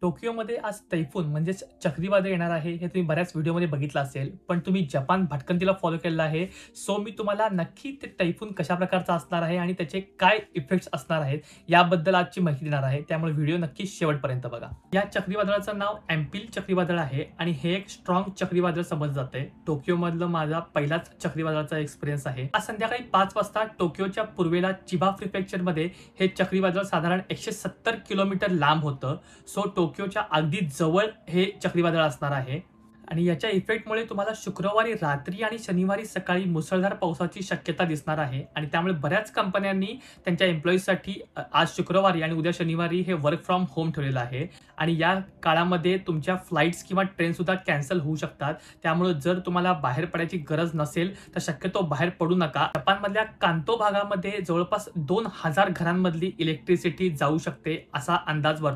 टोकियोमध्ये आज तैफून म्हणजेच चक्रीवादळ येणार आहे हे तुम्ही बऱ्याच व्हिडिओमध्ये बघितलं असेल. पण तुम्ही जपान भटकंतीला फॉलो केलेलं आहे. सो मी तुम्हाला नक्की ते तैफून कशा प्रकारचा असणार आहे आणि त्याचे काय इफेक्ट्स असणार आहेत याबद्दल आजची माहिती देणार आहे. त्यामुळे व्हिडिओ नक्की शेवटपर्यंत बघा. या चक्रीवादळाचं नाव एम्पिल चक्रीवादळ आहे आणि हे एक स्ट्रॉंग चक्रीवादळ समजलं जाते. टोकियोमधलं माझा पहिलाच चक्रीवादळाचा एक्सपिरियन्स आहे. आज संध्याकाळी 5 वाजता टोकियोच्या पूर्वेला चिबा प्रिफेक्चरमध्ये हे चक्रीवादळ साधारण 170 किलोमीटर लांब होतं. सो टोकियोच्या अगदी जवळ हे चक्रीवादळ असणार आहे आणि याच्या इफेक्टमुळे तुम्हाला शुक्रवारी रात्री आणि शनिवारी सकाळी मुसळधार पावसाची शक्यता दिसणार आहे आणि त्यामुळे बऱ्याच कंपन्यांनी त्यांच्या एम्प्लॉईजसाठी आज शुक्रवारी आणि उद्या शनिवारी हे वर्क फ्रॉम होम ठेवलेलं आहे आणि या काळामध्ये तुमच्या फ्लाईट्स किंवा ट्रेन सुद्धा कॅन्सल होऊ शकतात. त्यामुळे जर तुम्हाला बाहेर पडायची गरज नसेल तर शक्यतो बाहेर पडू नका. जपानमधल्या कांतो भागामध्ये जवळपास 2000 घरांमधली इलेक्ट्रिसिटी जाऊ शकते असा अंदाज